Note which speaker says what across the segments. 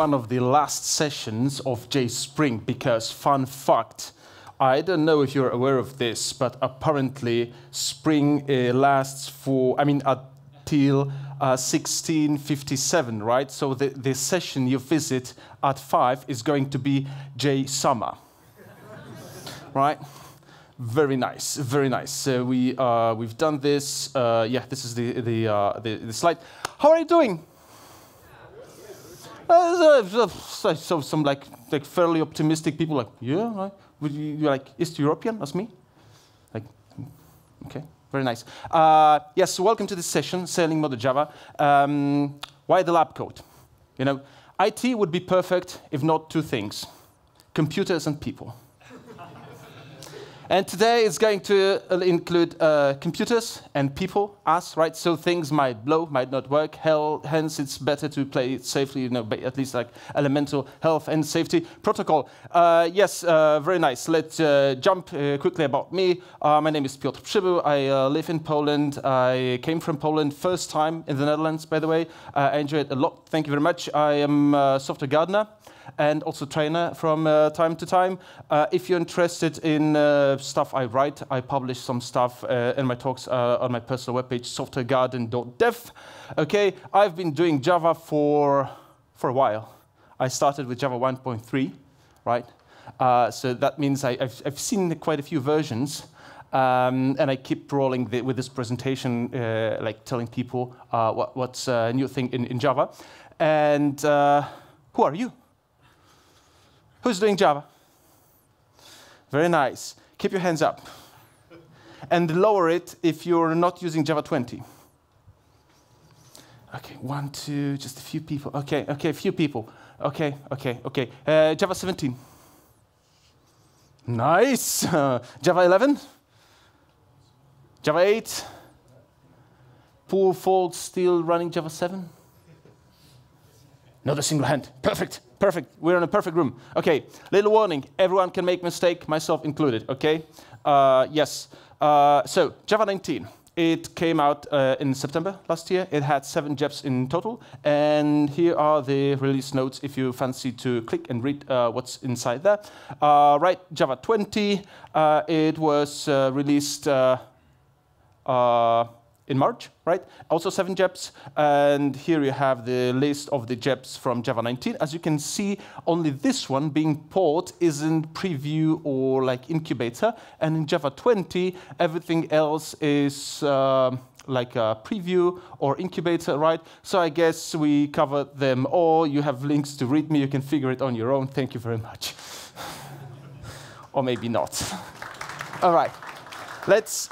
Speaker 1: one of the last sessions of Spring, because fun fact, I don't know if you're aware of this, but apparently Spring lasts for, until 1657, right? So the session you visit at 5 is going to be Summer, right? Very nice, very nice. So we've done this. Yeah, this is the slide. How are you doing? So some like fairly optimistic people like, yeah, right? You're like East European as me? Like, okay, very nice. Yes, welcome to this session, Selling Modern Java. Why the lab coat? You know, IT would be perfect if not two things, computers and people. And today it's going to include computers and people, us, right? So things might blow, might not work. Hence, it's better to play it safely, you know, at least like elemental health and safety protocol. Yes, very nice. Let's jump quickly about me. My name is Piotr Przybyl. I live in Poland. I came from Poland first time in the Netherlands, by the way. I enjoyed it a lot. Thank you very much. I am a software gardener and also trainer from time to time. If you're interested in stuff I write, I publish some stuff in my talks on my personal webpage, softwaregarden.dev. Okay, I've been doing Java for a while. I started with Java 1.3, right? So that means I've seen quite a few versions, and I keep rolling with this presentation, like telling people what's a new thing in Java. And who are you? Who's doing Java? Very nice. Keep your hands up. And lower it if you're not using Java 20. Okay, 1, 2, just a few people. Okay, a few people. Okay. Java 17. Nice. Java 11. Java 8. Poor fault still running Java 7. Not a single hand. Perfect. We're in a perfect room. Okay, little warning. Everyone can make mistake, myself included, okay? Yes. So, Java 19. It came out in September last year. It had 7 JEPs in total. And here are the release notes if you fancy to click and read what's inside there. Right, Java 20. It was released in March, right? Also 7 JEPs, and here you have the list of the JEPs from Java 19. As you can see, only this one being port is in preview or like incubator, and in Java 20, everything else is like a preview or incubator, right? So I guess we covered them all. You have links to read me. You can figure it on your own. Thank you very much. Or maybe not. All right. Let's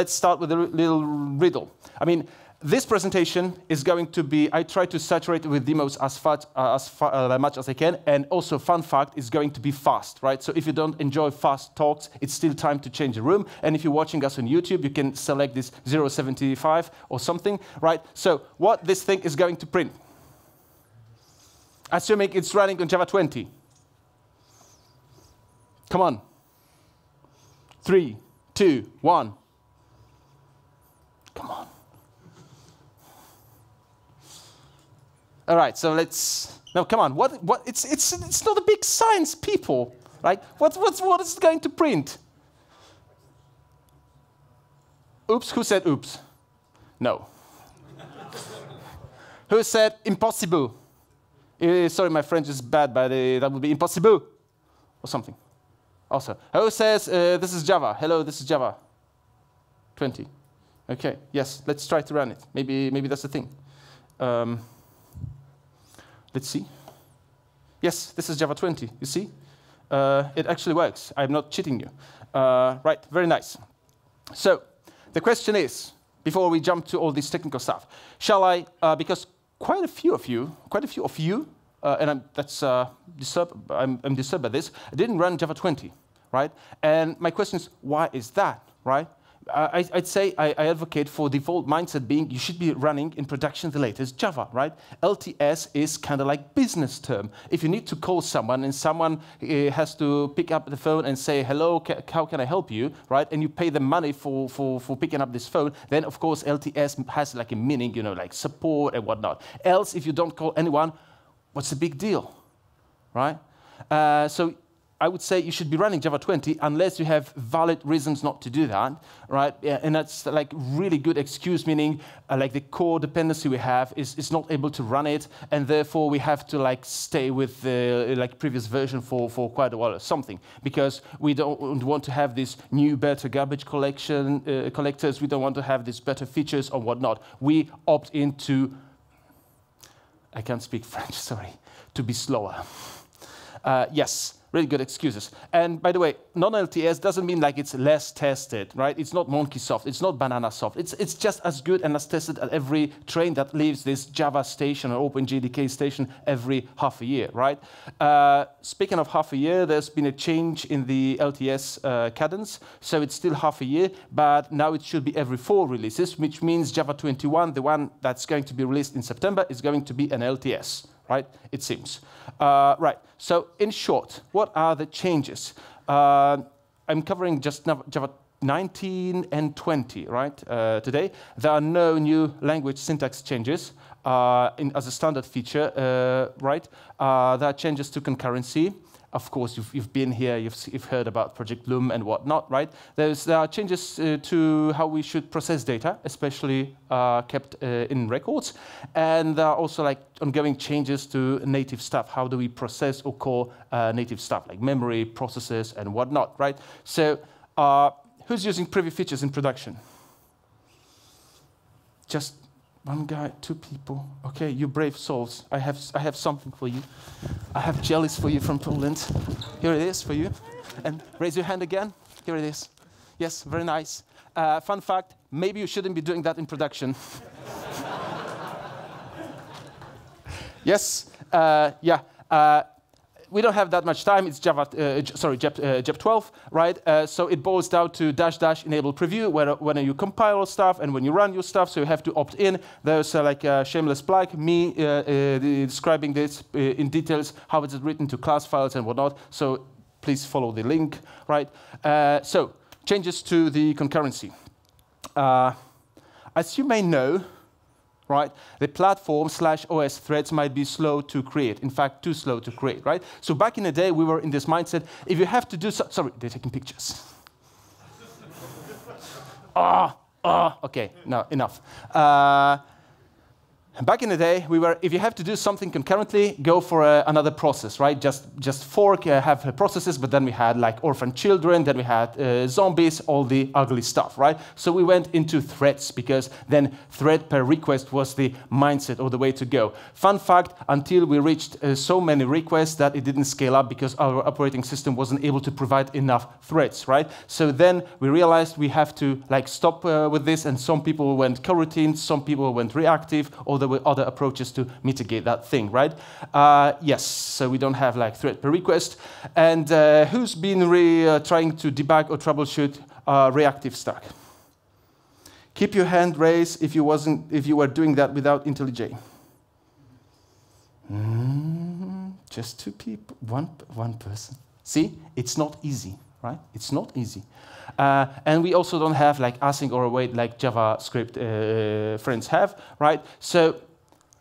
Speaker 1: start with a little riddle. I mean, this presentation is going to be, I try to saturate it with demos as much as I can, and also fun fact, is going to be fast, right? So if you don't enjoy fast talks, it's still time to change the room. And if you're watching us on YouTube, you can select this 075 or something, right? So what this thing is going to print, assuming it's running on Java 20. Come on. 3, 2, 1. Come on. All right, so let's. No, come on. What? It's not a big science, people. Right? What is it going to print? Oops. Who said oops? No. Who said impossible? Sorry, my French is bad, but that would be impossible or something. Also, who says this is Java? Hello, this is Java 20. Okay, yes, let's try to run it. Maybe that's the thing. Let's see. Yes, this is Java 20, you see? It actually works. I'm not cheating you. Right, very nice. So, the question is, before we jump to all this technical stuff, shall I, because quite a few of you, and I'm disturbed by this, I didn't run Java 20, right? And my question is, why is that, right? I'd say I advocate for default mindset being you should be running in production the latest Java, right? LTS is kind of like business term. If you need to call someone and someone has to pick up the phone and say, hello, how can I help you, right? And you pay them money for picking up this phone, then of course LTS has like a meaning, you know, like support and whatnot. Else, if you don't call anyone, what's the big deal, right? So I would say you should be running Java 20 unless you have valid reasons not to do that, right? Yeah, and that's like really good excuse, meaning like the core dependency we have is not able to run it, and therefore we have to like stay with the like previous version for quite a while or something, because we don't want to have this new better garbage collectors. We don't want to have these better features or whatnot. We opt into, I can't speak French, sorry, to be slower. Yes. Really good excuses. And by the way, non-LTS doesn't mean like it's less tested, right? It's not monkey soft, it's not banana soft. It's just as good and as tested at every train that leaves this Java station or OpenJDK station every half a year, right? Speaking of half a year, there's been a change in the LTS cadence. So it's still half a year, but now it should be every 4 releases, which means Java 21, the one that's going to be released in September, is going to be an LTS. Right, it seems. Right, so in short, what are the changes? I'm covering just Java 19 and 20, right, today. There are no new language syntax changes as a standard feature, right? There are changes to concurrency. Of course, you've been here, you've heard about Project Loom and whatnot, right? There are changes to how we should process data, especially kept in records. And there are also like ongoing changes to native stuff. How do we process or call native stuff, like memory, processes, and whatnot, right? So who's using preview features in production? Just one guy, 2 people. Okay, you brave souls. I have something for you. I have jellies for you from Poland. Here it is for you. And raise your hand again. Here it is. Yes, very nice. Fun fact, maybe you shouldn't be doing that in production. Yes, yeah. We don't have that much time. It's Java, JEP 12, right? So it boils down to -- enable preview, when you compile stuff and when you run your stuff. So you have to opt in. There's like a Shameless plug, me describing this in details, how it's written to class files and whatnot. So please follow the link, right? So changes to the concurrency. As you may know, right, the platform /OS threads might be slow to create. In fact, too slow to create, right? So back in the day, we were in this mindset, if you have to do so, sorry, they're taking pictures. Okay, no, enough. Back in the day, we were, if you have to do something concurrently, go for another process, right? Just fork, have processes, but then we had like orphan children, then we had zombies, all the ugly stuff, right? So we went into threads, because then thread per request was the mindset or the way to go. Fun fact, until we reached so many requests that it didn't scale up because our operating system wasn't able to provide enough threads, right? So then we realized we have to like stop with this, and some people went coroutine, some people went reactive, or there were other approaches to mitigate that thing, right? Yes, so we don't have like thread per request. And who's been trying to debug or troubleshoot Reactive Stack? Keep your hand raised if you were doing that without IntelliJ. Just 2 people, one person. See, it's not easy, right? It's not easy. And we also don't have like async or await like JavaScript friends have, right? So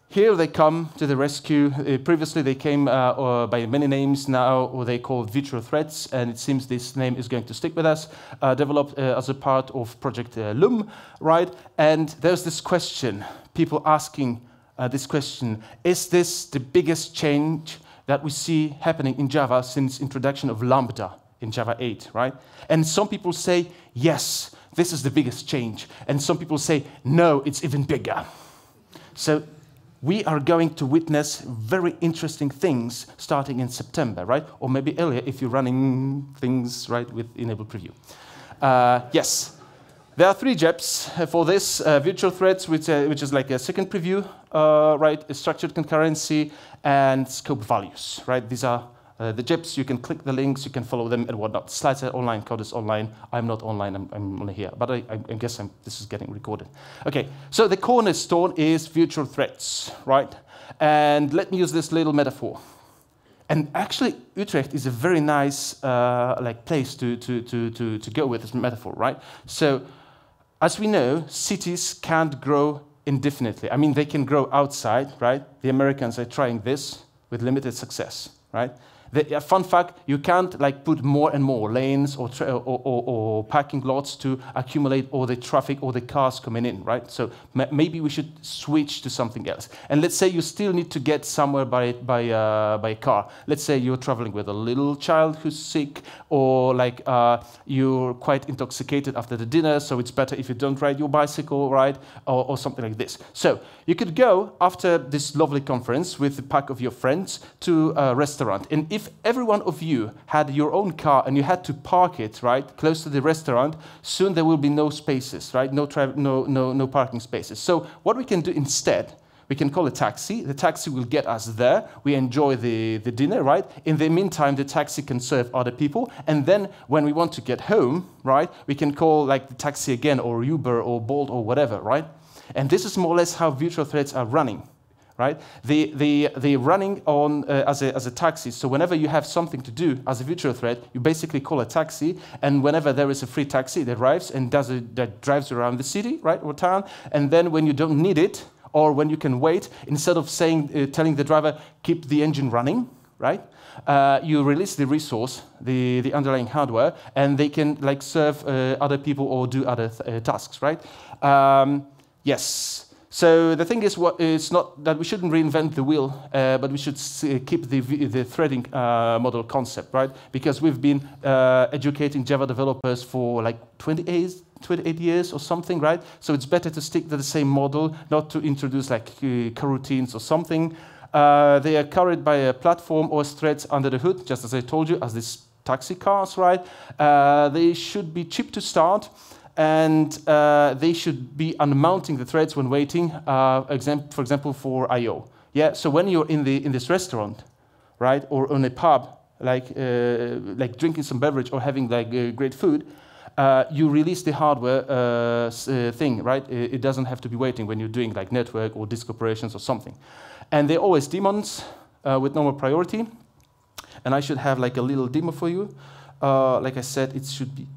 Speaker 1: here they come to the rescue. Previously they came by many names, now they called virtual threads, and it seems this name is going to stick with us. Developed as a part of Project Loom, right? And there's this question, people asking this question, is this the biggest change that we see happening in Java since introduction of Lambda in Java 8, right? And some people say, yes, this is the biggest change. And some people say, no, it's even bigger. So we are going to witness very interesting things starting in September, right? Or maybe earlier if you're running things, right, with enable preview. Yes, there are 3 JEPs for this. Virtual threads, which is like a second preview, right? A structured concurrency and scope values, right? These are the JEPs. You can click the links, you can follow them and whatnot. Slides are online, code is online. I'm not online, I'm only here. But I guess this is getting recorded. Okay, so the cornerstone is virtual threads, right? And let me use this little metaphor. And actually, Utrecht is a very nice like place to go with this metaphor, right? So, as we know, cities can't grow indefinitely. I mean, they can grow outside, right? The Americans are trying this. with limited success, right? The fun fact, you can't like put more and more lanes or parking lots to accumulate all the traffic or the cars coming in, right? So maybe we should switch to something else. And let's say you still need to get somewhere by car. Let's say you're traveling with a little child who's sick, or like you're quite intoxicated after the dinner, so it's better if you don't ride your bicycle, right? Or something like this. So you could go after this lovely conference with a pack of your friends to a restaurant. And if every one of you had your own car and you had to park it, right, close to the restaurant, soon there will be no spaces, right? No parking spaces. So what we can do instead, we can call a taxi. The taxi will get us there. We enjoy the dinner, right? In the meantime, the taxi can serve other people. And then when we want to get home, right, we can call like the taxi again, or Uber or Bolt or whatever, right? And this is more or less how virtual threads are running. Right? They're running on as a taxi. So whenever you have something to do as a virtual thread, you basically call a taxi, and whenever there is a free taxi that arrives and that drives around the city, right, or town, and then when you don't need it, or when you can wait, instead of telling the driver, keep the engine running, right? You release the resource, the underlying hardware, and they can like serve other people or do other tasks, right? Yes. So the thing is, it's not that we shouldn't reinvent the wheel, but we should keep the threading model concept, right? Because we've been educating Java developers for like 28 years or something, right? So it's better to stick to the same model, not to introduce like coroutines or something. They are carried by a platform or threads under the hood, just as I told you, as these taxi cars, right? They should be cheap to start. And they should be unmounting the threads when waiting, for example, for I/O. Yeah. So when you're in this restaurant, right, or on a pub, like drinking some beverage or having like great food, you release the hardware thing, right? It doesn't have to be waiting when you're doing like network or disk operations or something. And they're always daemons with normal priority. And I should have like a little demo for you. Like I said, it should be.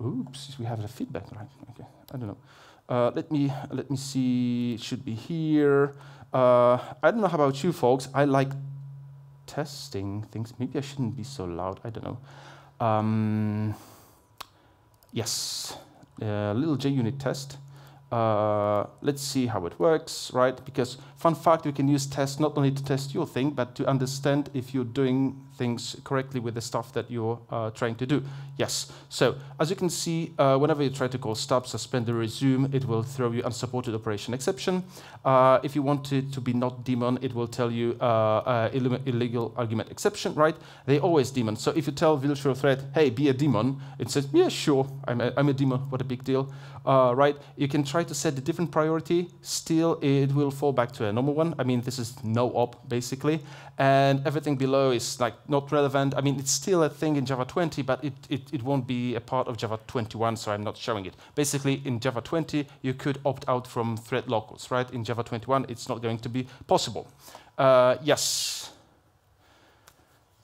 Speaker 1: Oops, we have the feedback, right? Okay, I don't know. Let me see. It should be here. I don't know how about you folks. I like testing things. Maybe I shouldn't be so loud. I don't know. Yes, a little JUnit test. Let's see how it works, right? Because fun fact, you can use tests not only to test your thing, but to understand if you're doing things correctly with the stuff that you're trying to do. Yes. So as you can see, whenever you try to call stop, suspend, or resume, it will throw you unsupported operation exception. If you want it to be not daemon, it will tell you illegal argument exception, right? They always daemon. So if you tell virtual thread, hey, be a daemon, it says, yeah, sure, I'm a daemon. What a big deal, right? You can try to set a different priority. Still, it will fall back to a normal one. I mean, this is no op, basically. And everything below is like not relevant. I mean, it's still a thing in Java 20, but it won't be a part of Java 21, so I'm not showing it. Basically, in Java 20, you could opt out from thread locals, right? In Java 21, it's not going to be possible. Yes.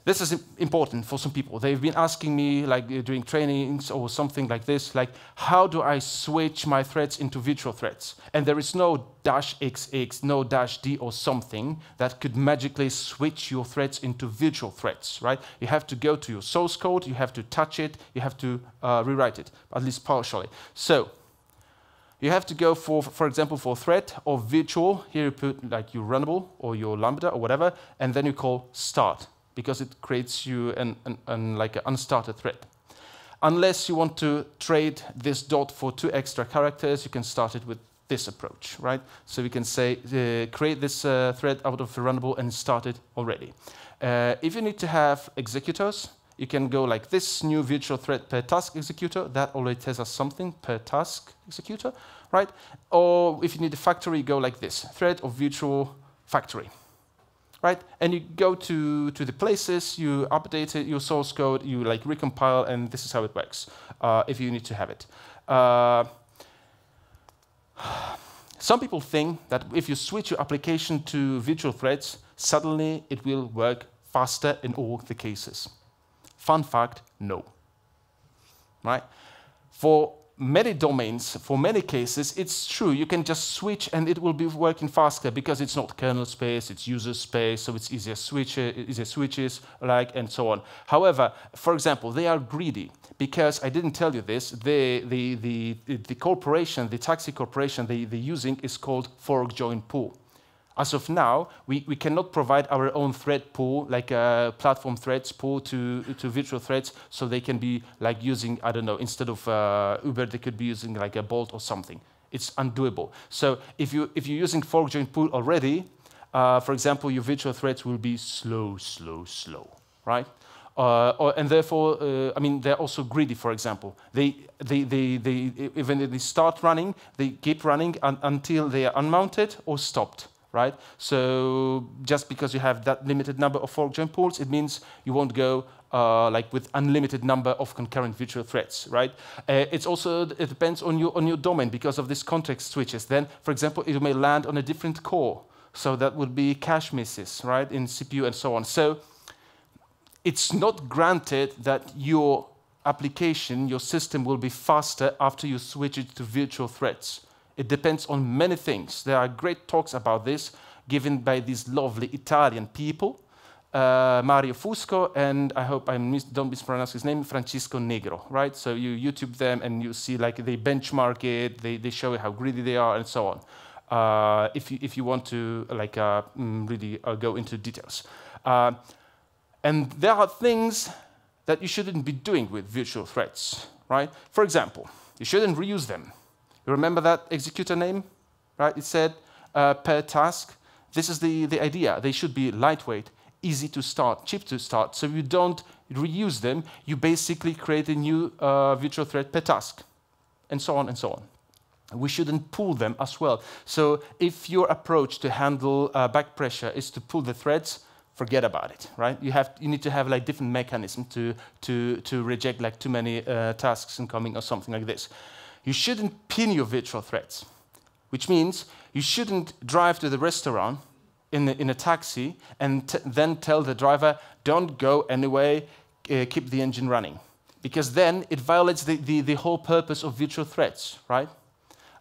Speaker 1: This is important for some people. They've been asking me, like during trainings or something like this, like, how do I switch my threads into virtual threads? And there is no -XX, no -D or something that could magically switch your threads into virtual threads, right? You have to go to your source code, you have to touch it, you have to rewrite it, at least partially. So you have to go for example, for thread or virtual. Here you put like your runnable or your lambda or whatever, and then you call start, because it creates you like an unstarted thread. Unless you want to trade this dot for 2 extra characters, you can start it with this approach, right? So we can say, create this thread out of a runnable and start it already. If you need to have executors, you can go like this new virtual thread per task executor. That already tells us something, per task executor, right? Or if you need a factory, go like this, thread of virtual factory. Right, and you go to the places, you update it, your source code, you like recompile, and this is how it works. If you need to have it. Some people think that if you switch your application to virtual threads, suddenly it will work faster in all the cases. Fun fact: no. Right, for many domains, for many cases, it's true. You can just switch and it will be working faster because it's not kernel space, it's user space, so it's easier switches, like, and so on. However, for example, they are greedy because I didn't tell you this. The corporation, the taxi corporation they're using is called fork join pool. As of now, we cannot provide our own thread pool, like a platform threads pool to virtual threads, so they can be like using, I don't know, instead of Uber, they could be using like a Bolt or something. It's undoable. So if you're using fork join pool already, for example, your virtual threads will be slow, right? And therefore, I mean, they're also greedy. For example, they even if they start running, they keep running until they are unmounted or stopped. Right? So just because you have that limited number of fork join pools, it means you won't go like with unlimited number of concurrent virtual threads, right? It depends on your domain because of these context switches. Then, for example, it may land on a different core, so that would be cache misses, right, in CPU and so on. So it's not granted that your application, your system will be faster after you switch it to virtual threads. It depends on many things. There are great talks about this given by these lovely Italian people, Mario Fusco, and I hope I don't mispronounce his name, Francisco Negro, right? So you YouTube them and you see like they benchmark it, they show you how greedy they are and so on. If you want to like really go into details. And there are things that you shouldn't be doing with virtual threads, right? For example, you shouldn't reuse them. You remember that executor name, right? It said per task. This is the idea. They should be lightweight, easy to start, cheap to start. So you don't reuse them. You basically create a new virtual thread per task, and so on and so on. We shouldn't pull them as well. So if your approach to handle back pressure is to pull the threads, forget about it, right? You need to have like different mechanism to reject like too many tasks incoming or something like this. You shouldn't pin your virtual threads, which means you shouldn't drive to the restaurant in a taxi and then tell the driver, don't go anyway, keep the engine running. Because then it violates the whole purpose of virtual threads, right?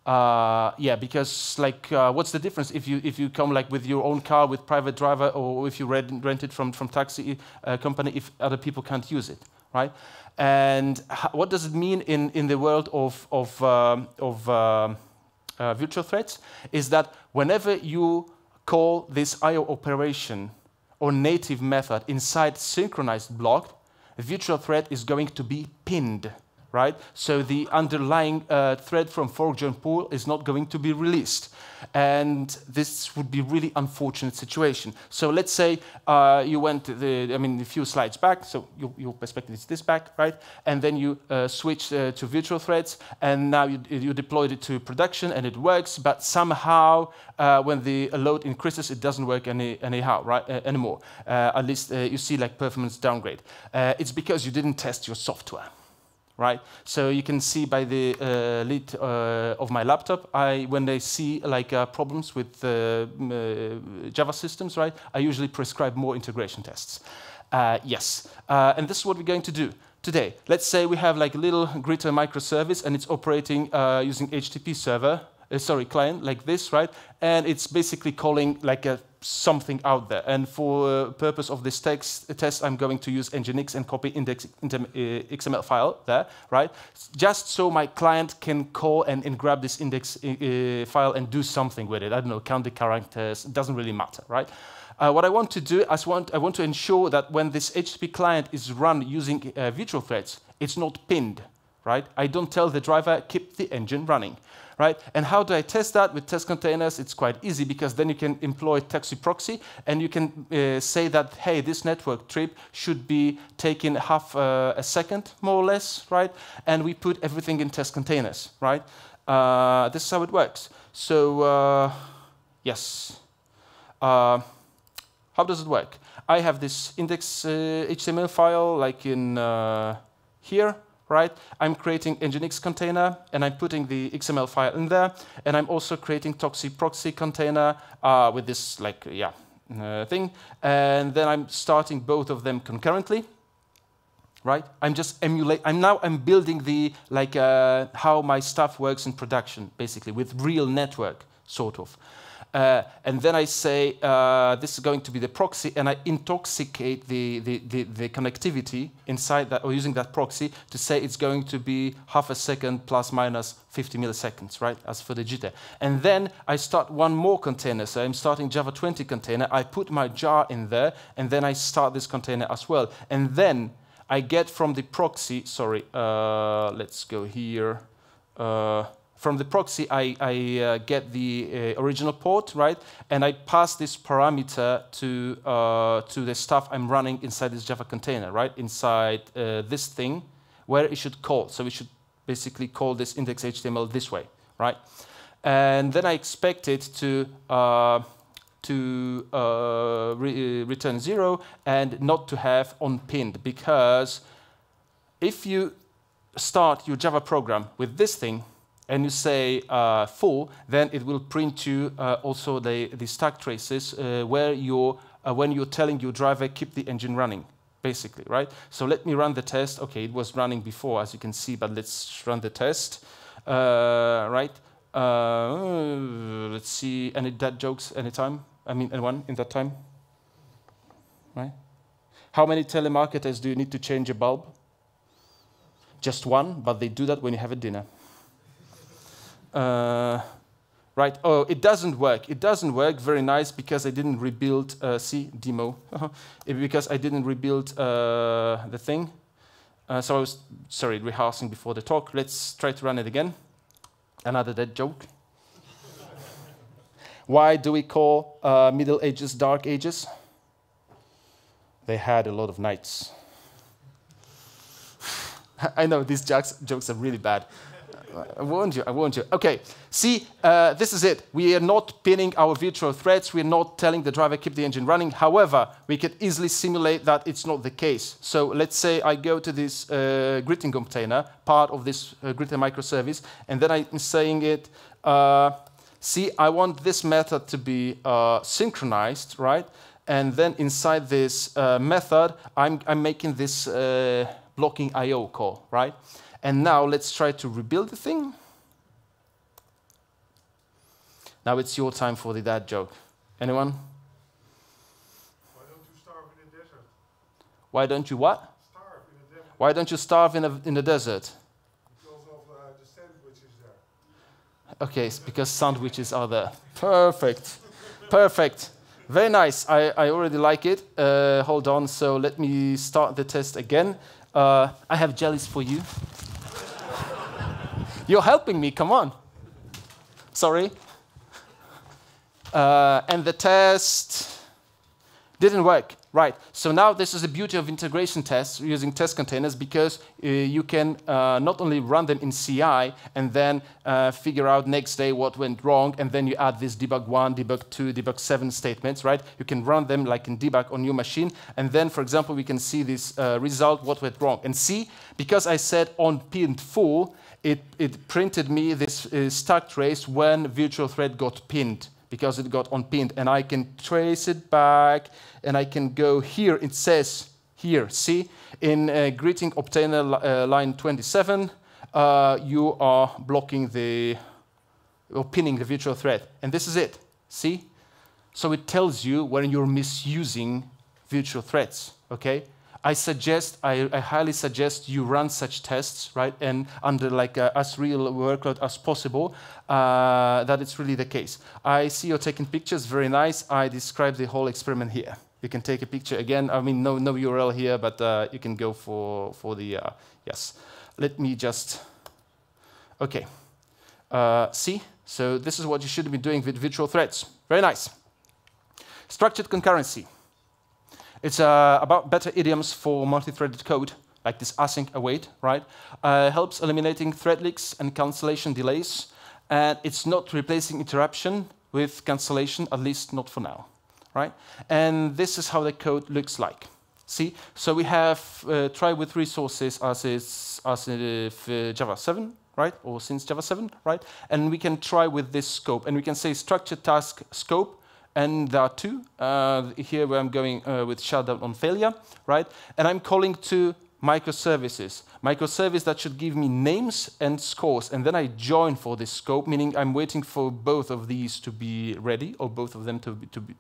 Speaker 1: Yeah, because like, what's the difference if you come like with your own car with private driver, or if you rent it from taxi company if other people can't use it, right? And what does it mean in the world of virtual threads? Is that whenever you call this I/O operation or native method inside synchronized block, the virtual thread is going to be pinned, right? So the underlying thread from fork join pool is not going to be released. And this would be a really unfortunate situation. So let's say you went a few slides back, so your perspective is this back, right? And then you switched to virtual threads, and now you deployed it to production, and it works, but somehow when the load increases, it doesn't work anyhow, right? Anymore. At least you see like performance downgrade. It's because you didn't test your software. Right, so you can see by the lid of my laptop, when I see like problems with Java systems, right, I usually prescribe more integration tests. Yes, and this is what we're going to do today. Let's say we have like a little Gritter microservice, and it's operating using HTTP server, client like this, right? And it's basically calling like something out there. And for purpose of this test, I'm going to use nginx and copy index XML file there, right? Just so my client can call and grab this index file and do something with it. I don't know, count the characters. It doesn't really matter, right? What I want to do is I want to ensure that when this HTTP client is run using virtual threads, it's not pinned, right? I don't tell the driver, keep the engine running. Right? And how do I test that? With test containers, it's quite easy, because then you can employ taxi proxy, and you can say that, hey, this network trip should be taking half a second, more or less, right? And we put everything in test containers, right? This is how it works. So, yes. How does it work? I have this index HTML file, like in here. Right? I'm creating nginx container, and I'm putting the XML file in there, and I'm also creating toxic proxy container with this thing, and then I'm starting both of them concurrently, right? I'm just I'm building the how my stuff works in production, basically, with real network, sort of. And then I say this is going to be the proxy, and I intoxicate the connectivity inside that, or using that proxy to say it's going to be half a second plus minus 50 milliseconds, right? As for the jitter. And then I start one more container. So I'm starting Java 20 container. I put my jar in there, and then I start this container as well. And then I get from the proxy. Sorry, let's go here. From the proxy, I get the original port, right? And I pass this parameter to the stuff I'm running inside this Java container, right? Inside this thing, where it should call. So we should basically call this index.html this way, right? And then I expect it to return 0 and not to have onPinned, because if you start your Java program with this thing, and you say full, then it will print you also the stack traces where when you're telling your driver keep the engine running, basically, right? So let me run the test. Okay, it was running before, as you can see, but let's run the test, right? Let's see, any dad jokes anytime? I mean, anyone in that time? Right? How many telemarketers do you need to change a bulb? Just one, but they do that when you have a dinner. Right, oh, it doesn't work. It doesn't work very nice because I didn't rebuild, see, demo, because I didn't rebuild the thing. So I was, sorry, rehearsing before the talk. Let's try to run it again. Another dead joke. Why do we call Middle Ages Dark Ages? They had a lot of nights. I know, these jokes are really bad. I warned you, I warned you. Okay, see, this is it. We are not pinning our virtual threads. We are not telling the driver keep the engine running. However, we could easily simulate that it's not the case. So let's say I go to this greeting container, part of this greeting microservice, and then I'm saying it, see, I want this method to be synchronized, right? And then inside this method, I'm making this blocking IO call, right? And now let's try to rebuild the thing. Now it's your time for the dad joke. Anyone?
Speaker 2: Why don't you starve in the desert?
Speaker 1: Why don't you what?
Speaker 2: Starve in the desert.
Speaker 1: Why don't you starve in the desert?
Speaker 2: Because of the sandwiches there.
Speaker 1: Okay, it's because sandwiches are there. Perfect. Perfect. Very nice. I already like it. Hold on. So let me start the test again. I have jellies for you. You're helping me, come on. Sorry. And the test didn't work. Right, so now this is the beauty of integration tests using test containers, because you can not only run them in CI and then figure out next day what went wrong, and then you add this debug 1, debug 2, debug 7 statements, right? You can run them like in debug on your machine, and then, for example, we can see this result, what went wrong. And see, because I said on pinned full, it printed me this stack trace when virtual thread got pinned, because it got unpinned, and I can trace it back, and I can go here. It says here, see, in greeting obtainer line 27, you are blocking or pinning the virtual thread, and this is it. See, so it tells you when you're misusing virtual threads. Okay. I highly suggest you run such tests, right, and under like as real workload as possible, that it's really the case. I see you're taking pictures, very nice. I describe the whole experiment here. You can take a picture again. I mean, no URL here, but you can go for the, yes. Let me just, okay. See, so this is what you should be doing with virtual threads. Very nice. Structured concurrency. It's about better idioms for multi-threaded code, like this async await, right? Helps eliminating thread leaks and cancellation delays, and it's not replacing interruption with cancellation, at least not for now, right? And this is how the code looks like. See, so we have try with resources as if Java 7, right? Or since Java 7, right? And we can try with this scope, and we can say structured task scope. And there are two. Here where I'm going with shutdown on failure, right? And I'm calling to microservices. Microservice that should give me names and scores, and then I join for this scope, meaning I'm waiting for both of these to be ready, or both of them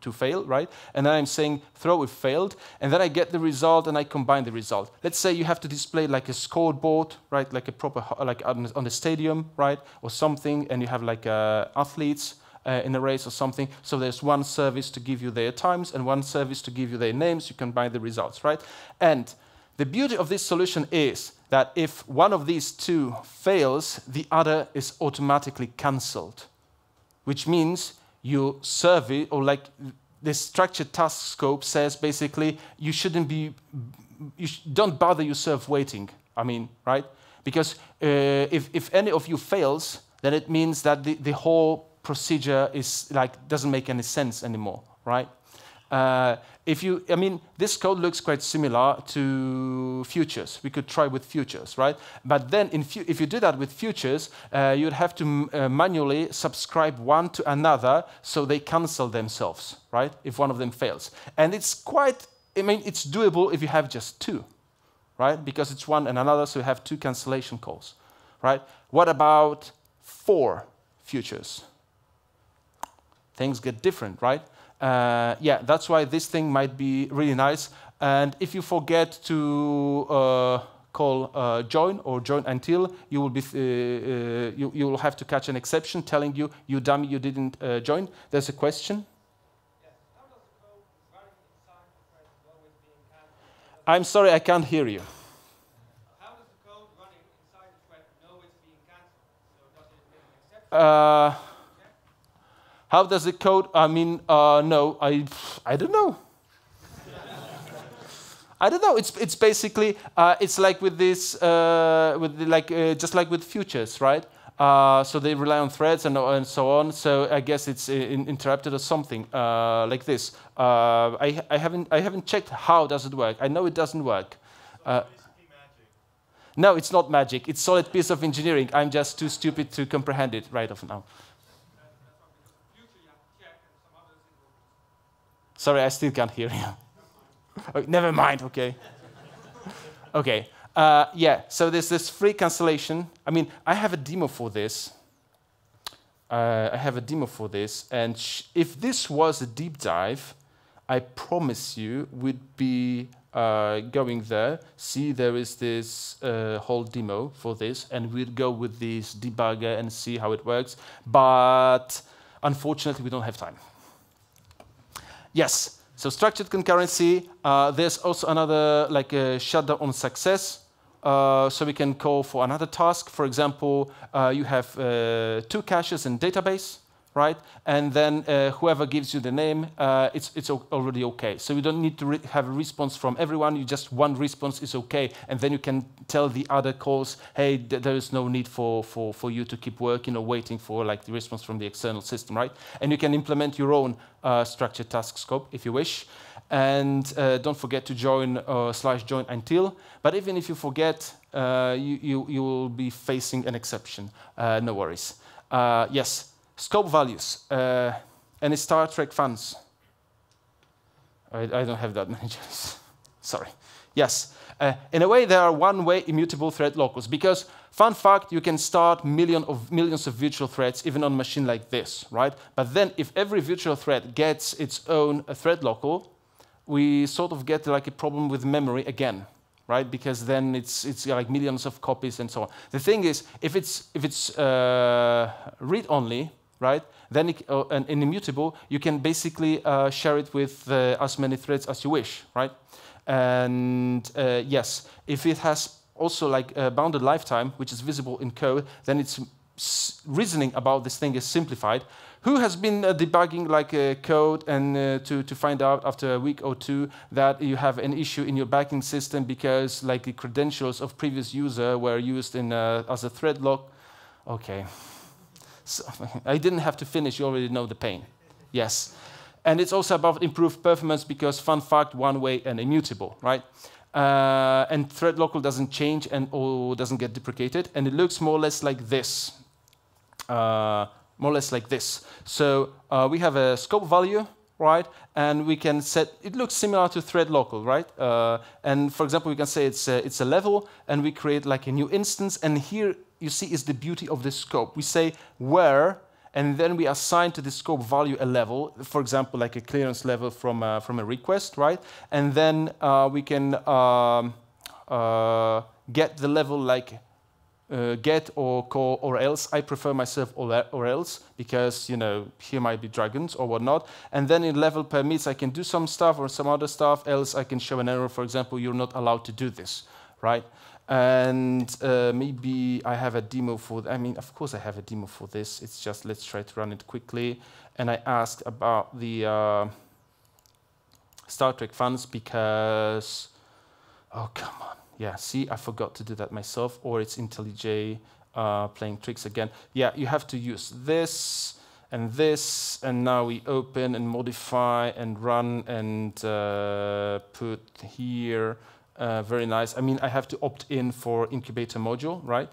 Speaker 1: to fail, right? And then I'm saying throw if failed, and then I get the result and I combine the result. Let's say you have to display like a scoreboard, right? Like a proper, like on the stadium, right? Or something, and you have like athletes in a race or something. So there's one service to give you their times and one service to give you their names. You combine the results, right? And the beauty of this solution is that if one of these two fails, the other is automatically cancelled, which means your survey, or like the structured task scope says basically you shouldn't be, don't bother yourself waiting. I mean, right? Because if any of you fails, then it means that the whole procedure is like doesn't make any sense anymore, right? This code looks quite similar to futures. We could try with futures, right? But then if you do that with futures, you'd have to manually subscribe one to another so they cancel themselves, right? If one of them fails. And it's quite, it's doable if you have just two, right? Because it's one and another, so you have two cancellation calls, right? What about 4 futures? Things get different, right? Yeah, that's why this thing might be really nice. And if you forget to call join or join until, you will be you will have to catch an exception telling you, you dummy, you didn't join. There's a question.
Speaker 3: Yes. How does the code running inside the thread always being cancelled?
Speaker 1: I'm sorry, I can't hear you.
Speaker 3: How does the code running inside the thread know it's being cancelled? So does it make an exception?
Speaker 1: How does the code? No, I don't know. I don't know. It's basically it's like with this just like with futures, right? So they rely on threads and so on. So I guess it's interrupted or something like this. I haven't checked how does it work. I know it doesn't work.
Speaker 2: Basically magic.
Speaker 1: No, it's not magic. It's a solid piece of engineering. I'm just too stupid to comprehend it right off now. Sorry, I still can't hear you. Oh, never mind, okay. Okay, yeah, so there's this free cancellation. I mean, I have a demo for this. And if this was a deep dive, I promise you we'd be going there. See, there is this whole demo for this, and we'd go with this debugger and see how it works. But unfortunately, we don't have time. Yes, so structured concurrency. There's also another like a shutdown on success. So we can call for another task. For example, you have 2 caches in database, right? And then whoever gives you the name, it's already okay. So you don't need to have a response from everyone. You just one response is okay, and then you can tell the other calls, hey, there is no need for you to keep working or waiting for like the response from the external system, right? And you can implement your own structured task scope if you wish. And don't forget to join /join until. But even if you forget, you will be facing an exception. No worries. Yes. Scope values. Any Star Trek fans? I don't have that many choices. Sorry. Yes. In a way, there are one-way immutable thread locals, because, fun fact, you can start millions of virtual threads even on a machine like this, right? But then if every virtual thread gets its own thread local, we sort of get like a problem with memory again, right? Because then it's like millions of copies and so on. The thing is, if it's read-only, right? Then an immutable, you can basically share it with as many threads as you wish, right? And yes, if it has also like a bounded lifetime, which is visible in code, then its reasoning about this thing is simplified. Who has been debugging like code and to find out after a week or 2 that you have an issue in your backing system because like the credentials of previous user were used in as a thread lock? Okay. So, I didn't have to finish, you already know the pain. Yes. And it's also about improved performance because, fun fact, one way and immutable, right? And thread local doesn't change or doesn't get deprecated, and it looks more or less like this. So we have a scope value, right? And we can set, it looks similar to thread local, right? And for example, we can say it's a level, and we create like a new instance. And here you see is the beauty of the scope. We say where, and then we assign to the scope value a level, for example, like a clearance level from a request, right? And then we can get the level like get or call or else. I prefer myself or else because, you know, here might be dragons or whatnot. And then in level permits, I can do some stuff or some other stuff. Else I can show an error. For example, you're not allowed to do this, right? And maybe I have a demo for, I mean, of course I have a demo for this. It's just, let's try to run it quickly. And I asked about the Star Trek fans because, oh, come on. Yeah, see, I forgot to do that myself, or it's IntelliJ playing tricks again. Yeah, you have to use this, and now we open and modify and run and put here. Very nice. I mean, I have to opt in for incubator module, right?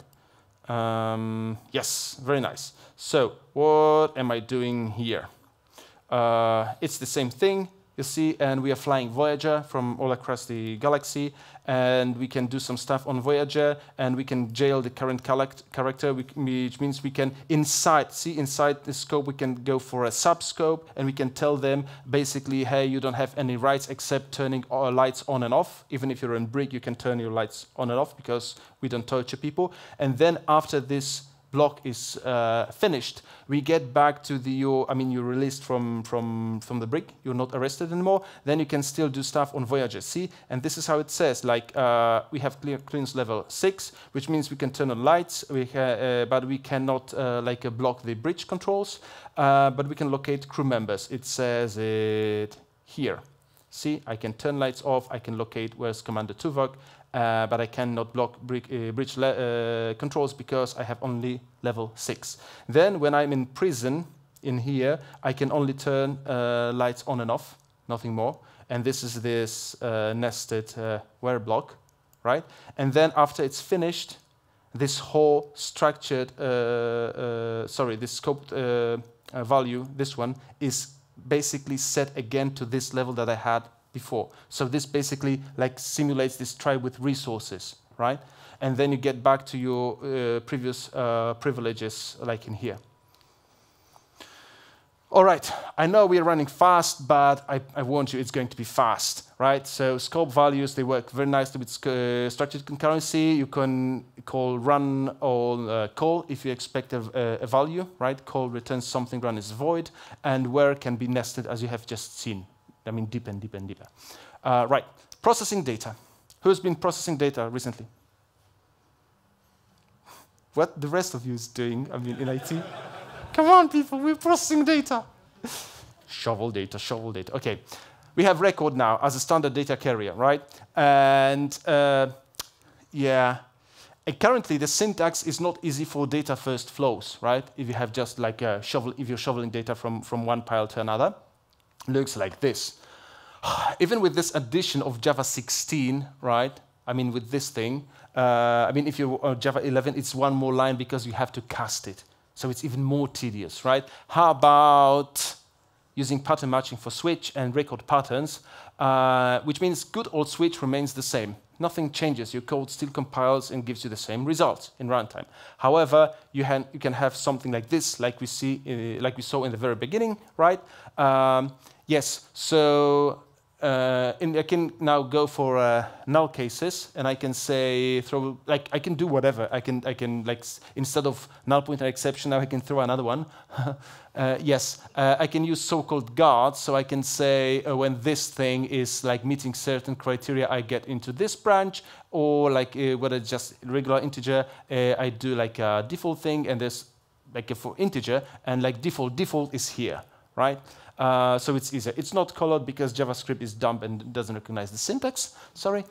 Speaker 1: Yes, very nice. So what am I doing here? It's the same thing. You see, and we are flying Voyager from all across the galaxy, and we can do some stuff on Voyager, and we can jail the current character, which means we can inside the scope, we can go for a subscope, and we can tell them basically, hey, you don't have any rights except turning lights on and off. Even if you're in Brig, you can turn your lights on and off because we don't torture people. And then after this block is finished, we get back to the you're released from the Brig, you're not arrested anymore, then you can still do stuff on Voyager, see? And this is how it says, like, we have clearance level 6, which means we can turn on lights, but we cannot block the bridge controls, but we can locate crew members. It says it here. See, I can turn lights off, I can locate where's Commander Tuvok, but I cannot block bridge controls because I have only level 6. Then when I'm in prison, in here, I can only turn lights on and off, nothing more. And this is this nested where block, right? And then after it's finished, this whole structured, this scoped value, this one, is basically set again to this level that I had before. So this basically like simulates this try with resources, right? And then you get back to your previous privileges like in here. All right, I know we're running fast, but I warned you it's going to be fast, right? So scope values, they work very nicely with structured concurrency. You can call run or call if you expect a value, right? Call returns something, run is void, and where can be nested as you have just seen. I mean, deeper and deeper and deeper. Right, processing data. Who's been processing data recently? What the rest of you is doing, I mean, in IT? Come on, people, we're processing data. Shovel data, shovel data. Okay, we have record now as a standard data carrier, right? And yeah, and currently the syntax is not easy for data first flows, right? If you have just like a shovel, if you're shoveling data from one pile to another. Looks like this. Even with this addition of Java 16, right? I mean, with this thing, I mean, if you're Java 11, it's one more line because you have to cast it. So it's even more tedious, right? How about using pattern matching for switch and record patterns, which means good old switch remains the same. Nothing changes. Your code still compiles and gives you the same results in runtime. However, you can have something like this, like we saw in the very beginning, right? Yes. So I can now go for null cases, and I can say I can do whatever. I can like instead of null pointer exception, now I can throw another one. Yes, I can use so-called guards, so I can say when this thing is like meeting certain criteria, I get into this branch, or like whether it's just regular integer, I do like a default thing, and there's like for integer, and like default is here, right? So it's easier. It's not colored because JavaScript is dumb and doesn't recognize the syntax. Sorry.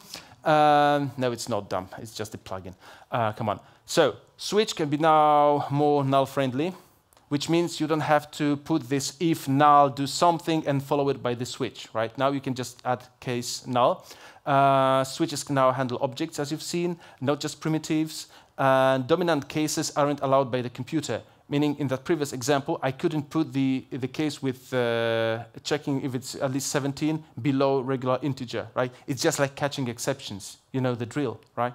Speaker 1: No, it's not dumb. It's just a plugin. Come on. So switch can be now more null-friendly, which means you don't have to put this if null do something and follow it by the switch, right? Now you can just add case null. Switches can now handle objects, as you've seen, not just primitives. Dominant cases aren't allowed by the computer, meaning in that previous example, I couldn't put the case with checking if it's at least 17 below regular integer, right? It's just like catching exceptions. You know the drill, right?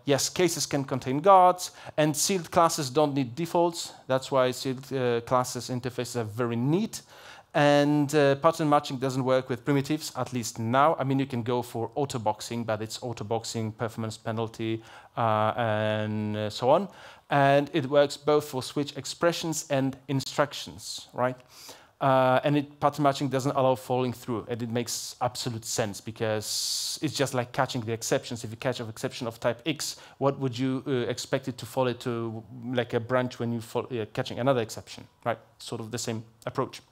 Speaker 1: Yes, cases can contain guards, and sealed classes don't need defaults. That's why sealed classes interfaces are very neat. And pattern matching doesn't work with primitives, at least now. I mean, you can go for auto-boxing, but it's auto-boxing, performance penalty, and so on. And it works both for switch expressions and instructions, right? And pattern matching doesn't allow following through, and it makes absolute sense because it's just like catching the exceptions. If you catch an exception of type X, what would you expect it to follow to like a branch when you catching another exception, right? Sort of the same approach.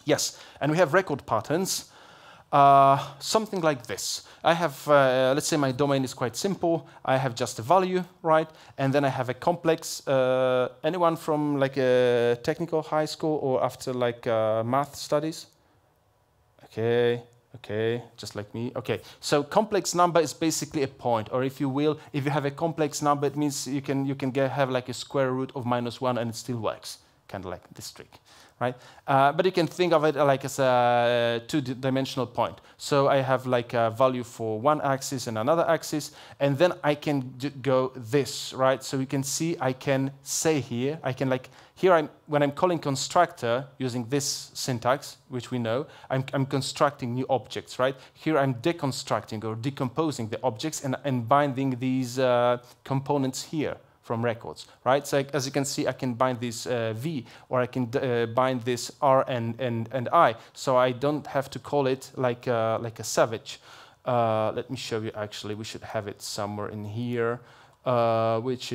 Speaker 1: Yes, and we have record patterns, something like this. I have, let's say my domain is quite simple. I have just a value, right? And then I have a complex. Anyone from like a technical high school or after like math studies? Okay, just like me. Okay, so complex number is basically a point, or if you will, if you have a complex number, it means you can have like a square root of -1 and it still works, kind of like this trick. Right? But you can think of it like as a two-dimensional point. So I have like a value for one axis and another axis, and then I can go this, right? So you can see I can say here, I can like, here when I'm calling constructor using this syntax, which we know, I'm constructing new objects, right? Here I'm deconstructing or decomposing the objects and binding these components here from records, right? So as you can see, I can bind this V, or I can bind this R and I. So I don't have to call it like a savage. Let me show you. Actually, we should have it somewhere in here, which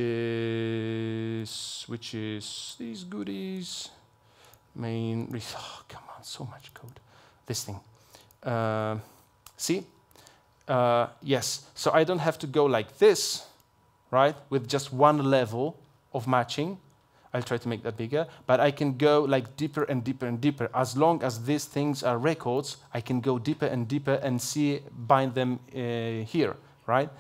Speaker 1: is these goodies. Main. Oh, come on, so much code. This thing. See? Yes. So I don't have to go like this. Right, with just one level of matching. I'll try to make that bigger, but I can go like deeper and deeper and deeper. As long as these things are records, I can go deeper and deeper and bind them here, right?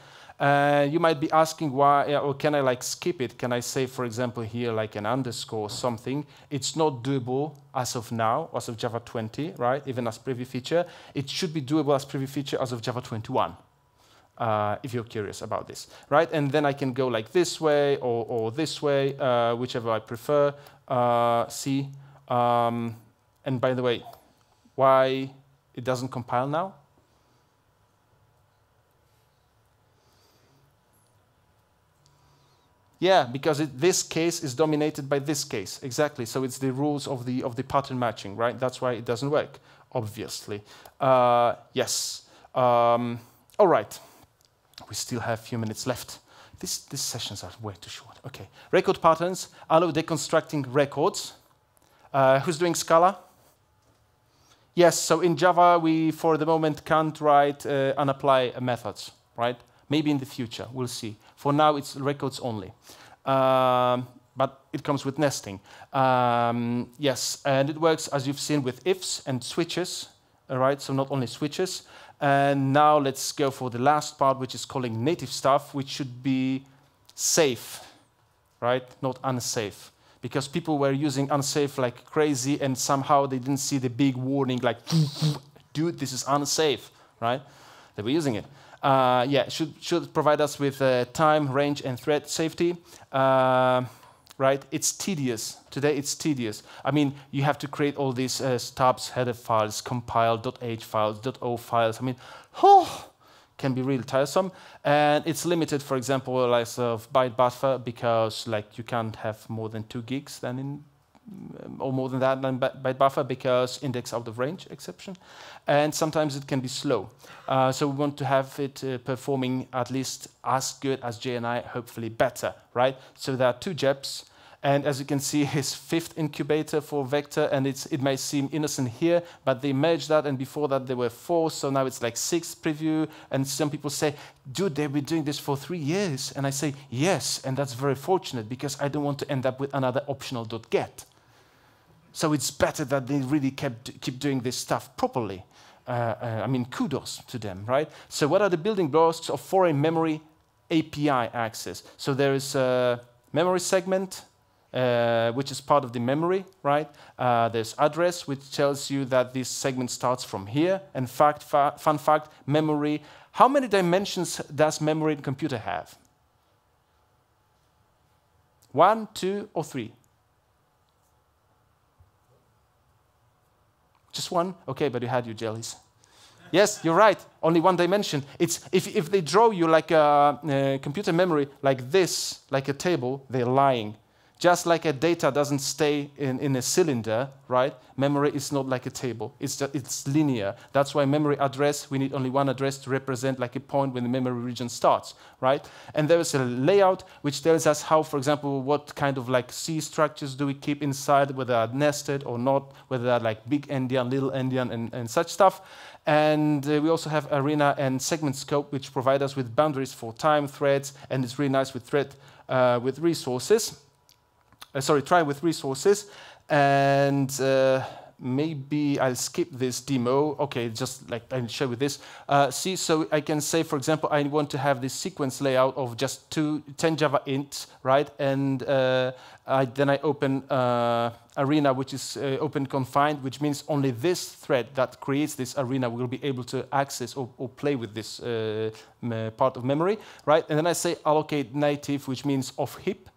Speaker 1: You might be asking why, or can I like skip it? Can I say, for example, here like an underscore or something? It's not doable as of now, as of Java 20, right? Even as preview feature. It should be doable as preview feature as of Java 21. If you're curious about this, right? And then I can go like this way or this way, whichever I prefer. See, and by the way, why it doesn't compile now? Yeah, because this case is dominated by this case, exactly. So it's the rules of the pattern matching, right? That's why it doesn't work, obviously. Yes. All right. We still have a few minutes left. These sessions are way too short. Okay. Record patterns allow deconstructing records. Who's doing Scala? Yes, so in Java, we, for the moment, can't write and apply methods, right? Maybe in the future, we'll see. For now, it's records only. But it comes with nesting. Yes, and it works, as you've seen, with ifs and switches, all right? So not only switches. And now let's go for the last part, which is calling native stuff, which should be safe, right? Not unsafe. Because people were using unsafe like crazy, and somehow they didn't see the big warning like, dude, this is unsafe, right? They were using it. Yeah, should provide us with time, range, and thread safety. Right? It's tedious. Today it's tedious. I mean, you have to create all these stubs, header files, compile, .h files, .o files. I mean, can be really tiresome. And it's limited, for example, like of byte buffer, because like you can't have more than 2 gigs then in, or more than that than byte buffer, because index out of range exception. And sometimes it can be slow. So we want to have it performing at least as good as JNI, hopefully better, right? So there are 2 JEPs, and as you can see, his 5th incubator for vector, and it may seem innocent here, but they merged that, and before that there were 4, so now it's like 6th preview, and some people say, dude, they've been doing this for 3 years, and I say, yes, and that's very fortunate, because I don't want to end up with another optional .get. So it's better that they really keep doing this stuff properly. I mean, kudos to them, right? So what are the building blocks of foreign memory API access? So there is a memory segment, which is part of the memory, right? There's address, which tells you that this segment starts from here. And fun fact, memory. How many dimensions does memory in computer have? 1, 2, or 3? Just one? Okay, but you had your jellies. Yes, you're right. Only one dimension. It's if they draw you like a computer memory like this, like a table, they're lying. Just like a data doesn't stay in a cylinder, right? Memory is not like a table. It's linear. That's why memory address, we need only one address to represent like a point when the memory region starts, right? And there is a layout which tells us how, for example, what kind of like C structures do we keep inside, whether they're nested or not, whether they're like big endian, little endian, and such stuff. And we also have arena and segment scope, which provide us with boundaries for time, threads, and it's really nice with with resources. Try with resources, and maybe I'll skip this demo. Okay, just like I'll show you this. See, so I can say, for example, I want to have this sequence layout of just 10 Java ints, right? And then I open arena, which is open confined, which means only this thread that creates this arena will be able to access or play with this part of memory, right? And then I say allocate native, which means off heap.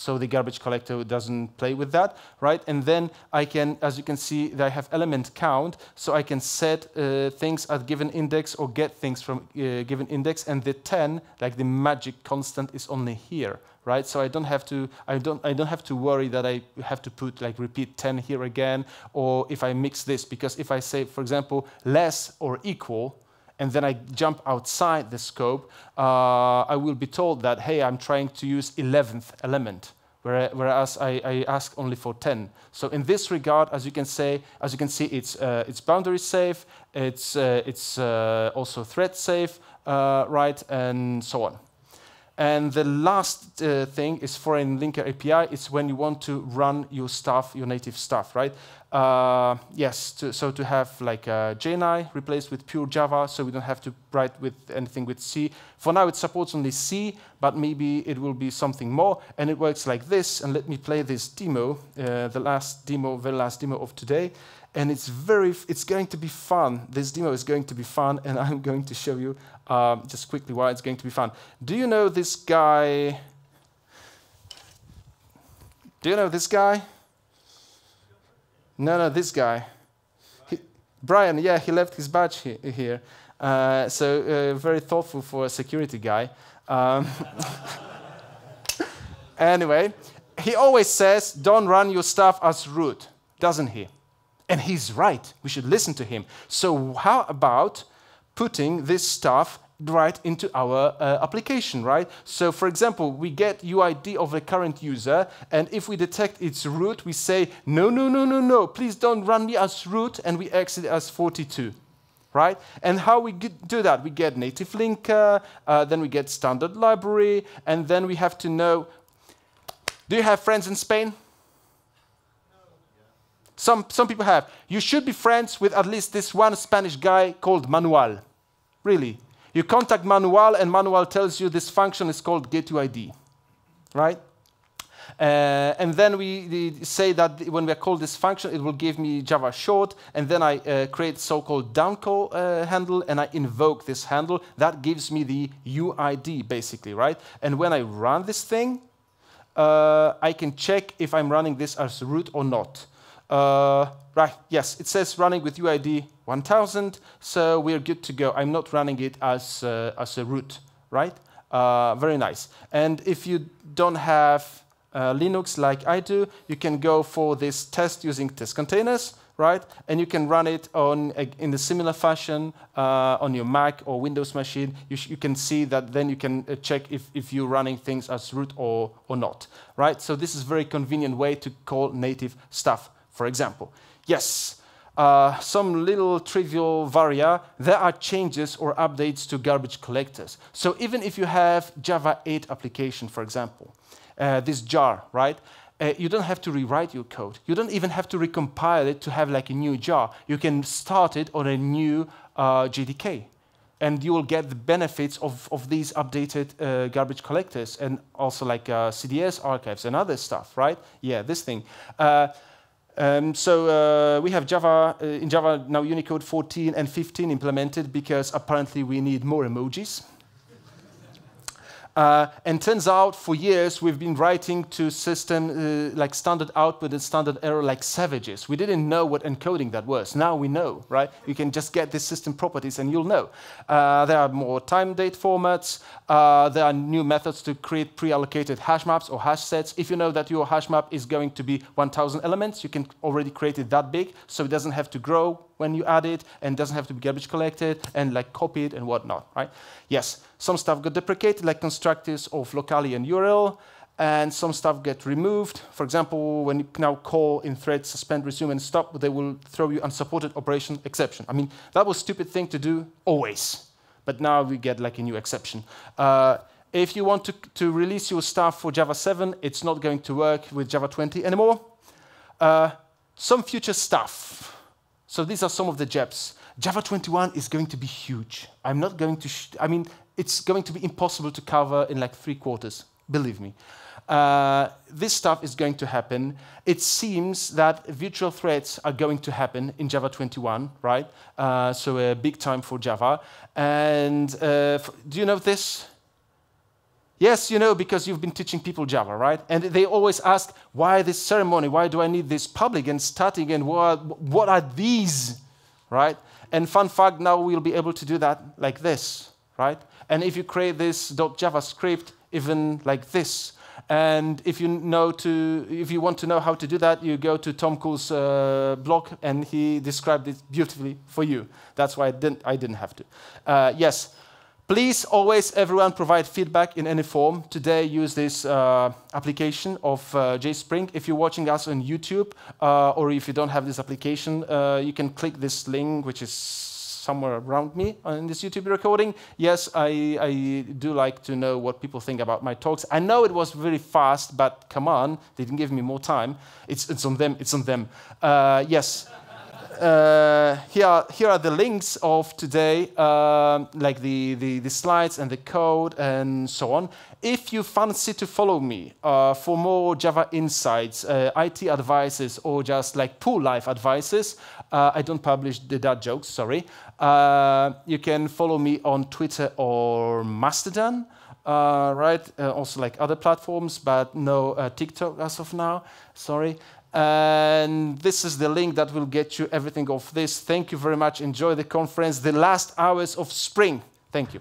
Speaker 1: So the garbage collector doesn't play with that, right? And then I can, as you can see, I have element count, so I can set things at given index or get things from given index, and the 10, like the magic constant, is only here, right? So I don't have to worry that I have to put like repeat 10 here again, or if I mix this, because if I say, for example, less or equal, and then I jump outside the scope, I will be told that, hey, I'm trying to use 11th element, whereas I ask only for 10. So in this regard, as you can see, it's boundary safe, it's also thread safe, right, and so on. And the last thing is foreign linker API. It's when you want to run your stuff, your native stuff, right? So to have like JNI replaced with pure Java, so we don't have to write with anything with C. For now, it supports only C, but maybe it will be something more. And it works like this. And let me play this demo, the very last demo of today. And it's going to be fun. This demo is going to be fun, and I'm going to show you just quickly why it's going to be fun. Do you know this guy? Do you know this guy? No, this guy. Brian, yeah, he left his badge here. Very thoughtful for a security guy. Anyway, he always says, don't run your stuff as root, doesn't he? And he's right. We should listen to him. So how about putting this stuff right into our application, right? So for example, we get UID of the current user, and if we detect its root, we say, no, please don't run me as root, and we exit as 42, right? And how we do that? We get native linker, then we get standard library, and then we have to know, do you have friends in Spain? Some people have. You should be friends with at least this one Spanish guy called Manuel. Really. You contact Manuel, and Manuel tells you this function is called getUID, right? And then we say that when we call this function, it will give me Java short, and then I create so-called downcall handle, and I invoke this handle. That gives me the UID, basically, right? And when I run this thing, I can check if I'm running this as root or not. Right, yes, it says running with UID 1000, so we're good to go. I'm not running it as a root, right? Very nice. And if you don't have Linux like I do, you can go for this test using test containers, right? And you can run it in a similar fashion on your Mac or Windows machine. You can see that then you can check if you're running things as root or not, right? So this is a very convenient way to call native stuff. For example, yes, some little trivial varia, there are changes or updates to garbage collectors. So even if you have Java 8 application, for example, this jar, right? You don't have to rewrite your code. You don't even have to recompile it to have like a new jar. You can start it on a new JDK. and you will get the benefits of these updated garbage collectors and also like CDS archives and other stuff, right? Yeah, this thing. So we have Java, in Java now Unicode 14 and 15 implemented because apparently we need more emojis. And turns out for years we've been writing to system like standard output and standard error like savages. We didn't know what encoding that was. Now we know, right? You can just get the system properties and you'll know. There are more time date formats. There are new methods to create pre-allocated hash maps or hash sets. If you know that your hash map is going to be 1,000 elements, you can already create it that big, so it doesn't have to grow when you add it, and doesn't have to be garbage collected and like copied and whatnot, right? Yes, some stuff got deprecated, like constructors of locale and URL, and some stuff get removed. For example, when you now call in thread suspend, resume, and stop, they will throw you unsupported operation exception. I mean, that was a stupid thing to do always, but now we get like a new exception. If you want to release your stuff for Java 7, it's not going to work with Java 20 anymore. Some future stuff. So these are some of the JEPs. Java 21 is going to be huge. I'm not going to, I mean, it's going to be impossible to cover in like 3 quarters, believe me. This stuff is going to happen. It seems that virtual threads are going to happen in Java 21, right? So a big time for Java. And do you know this? Yes, you know, because you've been teaching people Java, right? And they always ask, why this ceremony? Why do I need this public and static? And what are these, right? And fun fact, now we'll be able to do that like this, right? And if you create this .javascript, even like this. And if you want to know how to do that, you go to Tom Cool's blog, and he described it beautifully for you. That's why I didn't have to. Yes. Please always, everyone, provide feedback in any form. Today, use this application of JSpring. If you're watching us on YouTube, or if you don't have this application, you can click this link, which is somewhere around me in this YouTube recording. Yes, I do like to know what people think about my talks. I know it was very fast, but come on, they didn't give me more time. It's on them. It's on them. Yes. Here are the links of today, like the slides and the code and so on. If you fancy to follow me for more Java insights, IT advices, or just like pool life advices, I don't publish the dad jokes, sorry. You can follow me on Twitter or Mastodon, right? Also like other platforms, but no TikTok as of now, sorry. And this is the link that will get you everything of this. Thank you very much. Enjoy the conference, the last hours of spring. Thank you.